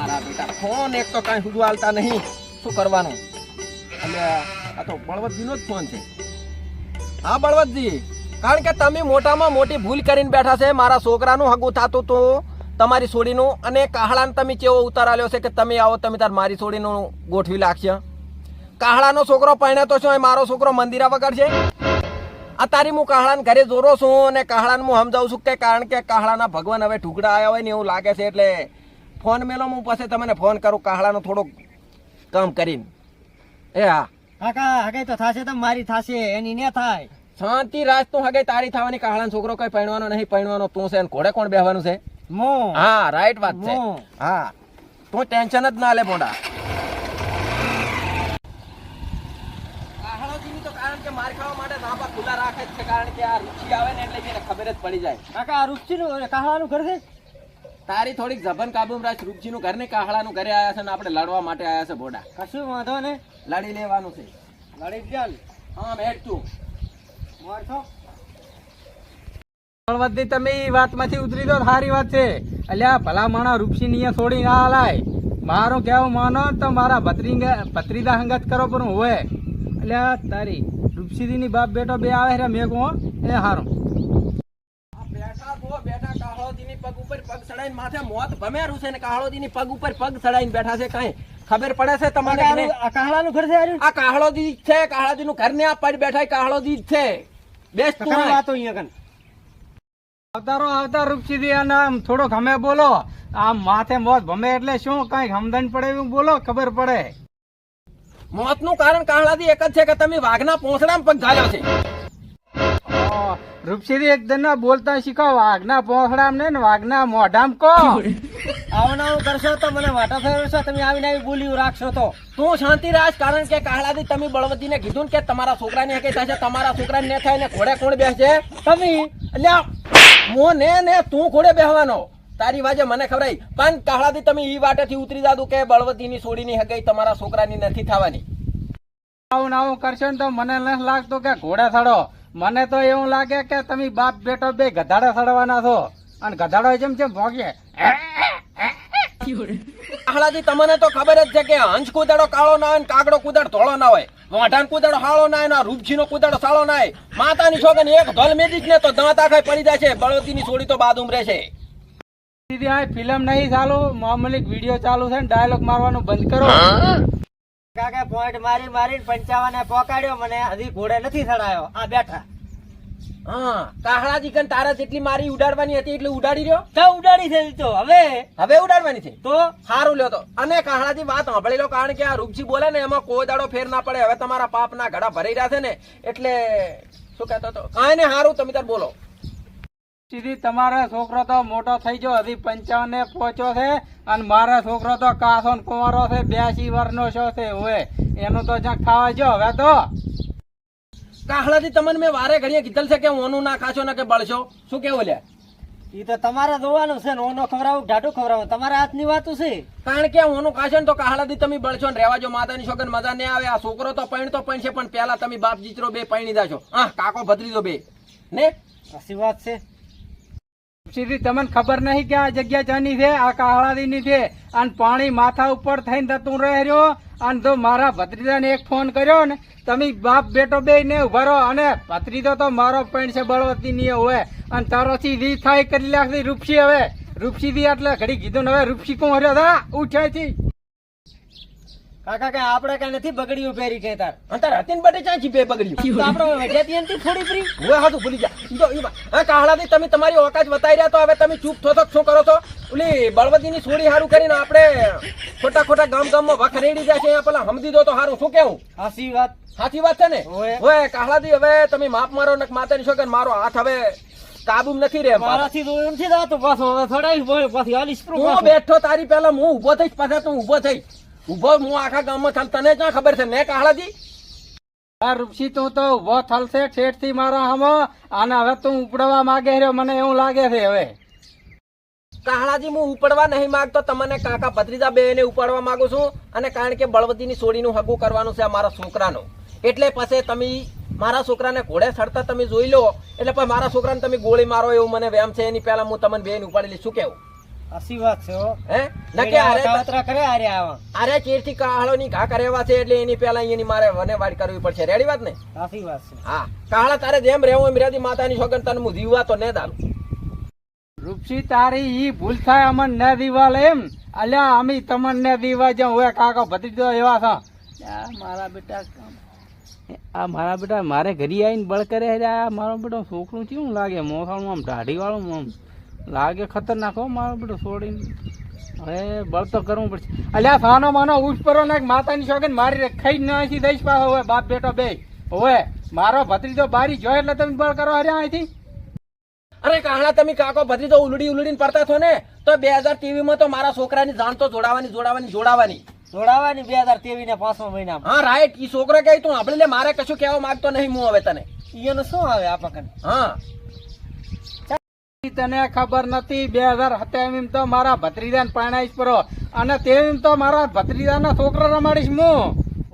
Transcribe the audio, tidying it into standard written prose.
મારા બેટા ફોન એક તો કાંઈ સુધી હાલતા નહીં, શું કરવાનું? એટલે આ તો બળવતજીનો જ ફોન છે. હા બળવતજી, કારણ કે તમે મોટામાં મોટી ભૂલ કરીને બેઠા છે. મારા છોકરાનું હગું થતું હતું તમારી છોડીનું, અને કાહળાને તમે કેવો ઉતાર આલ્યો છે કે તમે આવો, તમે તાર મારી છોડીનું ગોઠવી લાગશે. કાહળાનો છોકરો પરણે તો શું મારો છોકરો મંદિરા વગર છે? અત્યારે હું કાહળાને ઘરે જોરો છું અને કાહળાને હું સમજાવું છું કે કારણ કે કાહળાના ભગવાન હવે ઢુકડા આવ્યા હોય ને એવું લાગે છે, એટલે ફોન મેલો હું પછી તમને ફોન કરું કાહળાનો થોડોક કામ કરીને. એ હા કાકા હગાઈ તો થાશે તો મારી થાશે, એની ને થાય. શાંતિ રાજ, તું હગે તારી થવાની. કાહળાનો છોકરો કઈ પરણવાનો નહીં, પરણવાનો તું છે. ઘોડે કોણ બેહવાનું છે? હા રાઈટ વાત છે. હા તું ટેન્શન જ ના લે બોંડા. કાહળોજીની તો કારણ કે માર ખાવા માટે ધાબા ખુલ્લા રાખે જ છે, કારણ કે આ રૂચી આવે ને એટલે એને ખબર જ પડી જાય. કાકા આ રૂપસીનું કાહળાનું ઘર છે. તારી થોડીક જબન કાબુમાં રાખ. રૂપજીનું ઘર ને કાહળાનું ઘરે આયા છે ને આપણે લડવા માટે આયા છે બોડા. કશું વાંધો ને, લડી લેવાનું છે. લડી ચાલ. હા બેઠ તું. મારશો બળવતજી તમે એ વાતમાંથી ઉતરી દો, સારી વાત છે. અલ્યા ભલા માણસ રૂપસીની છોડી ના લાય. મારું કેવું માનો તો મારા ભત્રીજા હંગત કરો પણ હોય. અલ્યા તારી રૂપસીની બાપ બેટો બે આવે રે મેં કહું એ હારું. બેઠા તો બેઠા કાહળોજીની પગ ઉપર પગ ચડાઈને માથે મોત ભમેરું છે ને કાહળોજીની પગ ઉપર પગ ચડાઈને બેઠા છે. કઈ ખબર પડે છે તમને? કાહળાનું ઘર છે. આ કાહળોજી જ છે. કાહળોજીનું ઘર ને આ પડી બેઠા કાહળોજી જ છે. બેસ્ટ તું વાતો અહીંયા કન અવતારો આવતા રૂપસીદી અને આમ થોડોક અમે બોલો. આમ માથે મોત ભમે એટલે શું કઈ સમજણ પડે એવું બોલો, ખબર પડે. મોતનું કારણ કાહળાજી એક જ છે કે તમે વાઘના પોંછડામાં પગ ઘાલ્યો છે. રૂપસીદી એક દન બોલતા શીખો. વાઘના પોંખડામ ને વાઘના મોઢામ કહો. આવું ના આવું કરશો તો મને વાટા ફેરવશો. તમે આવીને આવી બોલ્યું રાખશો તો તું શાંતિ રાખ, કારણ કે કાહળાજી તમે બળવતીને કીધું ને કે તમારા છોકરાને હકે થશે, તમારા છોકરાને ને થાય ને ઘોડે કોણ બેસશે? તમે. એટલે મો ને તું ઘોડે બેહવાનો. તારી વાજે મને ખબર. પણ કાહળાજી તમે ઈ વાટેથી ઉતરી જાદુ કે બળવતીની છોડીની હગાઈ તમારા છોકરાની નથી થવાની. આવું આવું કરશો ને તો મને નથી લાગતું કે ઘોડે ચડો. મને તો એવું લાગે કે તમે બાપ બેટો બે ગધાડે ચડવાના છો, અને ગધાડો જેમ જેમ ભોગે. કાહળાજી તમને તો ખબર જ છે કે હંસ કુદાડો કાળો ના હોય ને કાગડો કુદાડ ધોળો ના હોય, વાઢાન કુદાડો હાળો ના હોય, રૂપજીનો કુદાડો સાળો ના હોય. માતાની છોકન એક ધોલ મેજીક ને તો દાંત આખાય પડી જાય છે. બળવતીની છોડી તો બાદ ઉમરે છે. સીધી આ ફિલ્મ નહીં ચાલુ, મામૂલી વિડીયો ચાલુ છે ને ડાયલોગ મારવાનું બંધ કરો. કાકા પોઈન્ટ મારી મારીને 55 પોકાડ્યો, મને હજી ઘોડે નથી ચડાયો. આ બેઠા. હા કાહળાજી કન તારા જેટલી મારી ઉડાડવાની હતી એટલે ઉડાડી રહ્યો. તો ઉડાડી છે તો હવે ઉડાડવાની છે તો સારું લ્યો તો. અને કાહળાજી વાત સાંભળી લો, કારણ કે આ રૂપજી બોલે ને એમાં કોઈ દાડો ફેર ના પડે. હવે તમારા પાપના ઘડા ભરાઈ રહ્યા છે ને એટલે શું કહેતો હતો? કાંઈ ને સારું તમે તાર બોલો. સીધી તમારો છોકરો તો મોટો થઈ ગયો, હજી 55 પહોંચ્યો છે, અને મારો છોકરો તો કાસો ને કુંવારો છે, 82 વર્ષનો છે. હોય એનું તો જ્યાં ખાવા જો. હવે તો કાહળાજી તમને મેં વારે ઘડીએ કીધેલ છે કે ઓનું ના ખાશો ને કે બળશો. શું કેવું લ્યા? ઈ તો તમારે જોવાનું છે ને. ઓનો ખવડાવું ઢાઢું ખવડાવું તમારા હાથની વાતું છે. કારણ કે ઓનું ખાશો ને તો કાહળાજી તમે બળશો ને રહેવા જો. માતાની છોકન મજા નહીં આવે. આ છોકરો તો પૈણતો પૈણ છે, પણ પેલા તમે બાપ જીચરો બે પૈણી જાશો. હા કાકો ભત્રીજો બે ને. સાચી વાત છે. સીધી તમને ખબર નહીં કે આ જગ્યા ચાની છે? આ કાહળાદીની છે. અને પાણી માથા ઉપર થઈને જતું રહ્યો. અને જો મારા ભત્રીજાને એક ફોન કર્યો ને, તમે બાપ બેટો બે ને ઉભા રહો. અને ભત્રીજો તો મારો પેન્ટ છે બળવતીની હોય, અને તારોથી રી થાય કરી લાગતી રૂપસી. હવે રૂપસી થી એટલે ઘડી કીધું ને હવે રૂપસી કોણ હર્યો થા ઉઠાય થી. કાકા કઈ આપડે કઈ નથી બગડ્યું પહેરી કઈ તાર અંતર હતી ને બટે ચાંચી બે બગડ્યું. તો આપડે વઢિયાતી એનથી થોડી ફ્રી હવે હાથું ભૂલી જા. હા કાહળાજી તમે તમારી ઓકાત બતાવી રહ્યા, તો હવે તમે ચૂપ થો તો શું કરો છો? ઓલી બળવતીની છોડી હારું કરીને આપણે ખોટા ખોટા ગામમાં વખરેડી જાય છે. પેલા સમજી દો તો હારું. શું કેવું? સાચી વાત. સાચી વાત છે ને? હવે કાહળાજી હવે તમે માપ મારો ને માતાની છોકન મારો હાથ હવે કાબુ નથી રે. મારાથી તો એમ છે તો પાછો હવે થોડા પછી હાલીશ. હું બેઠો તારી પહેલા હું ઉભો થઈશ, પાછા તું ઉભો થઈ. ઉભો હું આખા ગામમાં ચાલ. તને ક્યાં ખબર છે ને કાહળાજી? રૂપસી તું તો ઉભો થલશે ઠેઠ થી મારા હામો, અને હવે તું ઉપડવા માંગે રહ્યો, મને એવું લાગે છે. હવે કાહળાજી હું ઉપડવા નહીં માંગતો, તમને કાકા ભત્રીજા બે ને ઉપાડવા માંગુ છું. અને કારણ કે બળવતીની છોડીનું હગું કરવાનું છે મારા છોકરાનું, એટલે પછી તમે મારા છોકરાને ઘોડે ચડતા તમે જોઈ લો. એટલે પછી મારા છોકરાને તમે ગોળી મારો એવું મને વેમ છે. એની પહેલા હું તમને બેન ઉપાડી લઈશ. શું કેવું? સાચી વાત છે હો. હે નકે અરે કાવતરા કરે આરે આવા. અરે ચેરથી કાહળો ની ઘા કરેવા છે એટલે એની પેલા એની મારે વને વાડ કરવી પડશે રેડી વાત ને સાચી વાત છે. હા કાહળા તારે જેમ રહેવું એમ રેડી માતાની સોગન તને હું જીવવા તો ને દાલું રૂપસી તારી ઈ ભૂલ થાય અમન ન દીવાલ એમ અલ્યા અમે તમને ને દીવા જો હવે કાકા ભત્રીજો એવા છે આ મારા બેટા મારે ઘરે આવીને બળ કરે છે આ મારો બેટો છોકરું કેવું લાગે મોસાળું આમ દાઢી વાળું આમ લાગે ખતરનાક હો મારો બેટો છોડીને હવે બળ તો કરવું પડશે અલ્યા સાનો માનો ઉઠ પરો ને માતાની સોગન મારી ખાઈ ન અહીંથી દઈશ પાછો હવે બાપ બેટો બે હવે મારો ભત્રીજો બારી જોય એટલે તમે બળ કરો હર્યા અહીંથી અરે કાહળા તમે કાકો ભત્રીજો ઉલડીને પડતા છો ને તો 2023 માં તો મારા છોકરાની જાણ તો જોડાવાની જોડાવાની 2023 ને 5મા મહિનામાં. હા રાઈટ ઈ છોકરો કહે તું આપણે લે મારે કશું કહેવા માંગતો નહીં હું હવે તને ઈયોનું શું આવે આપણ હા તને ખબર નથી 2027 તો મારા ભત્રીજાને પરણાઈશ પરો અને તેમ તો મારા ભત્રીજાના છોકરા રમાડીશ હું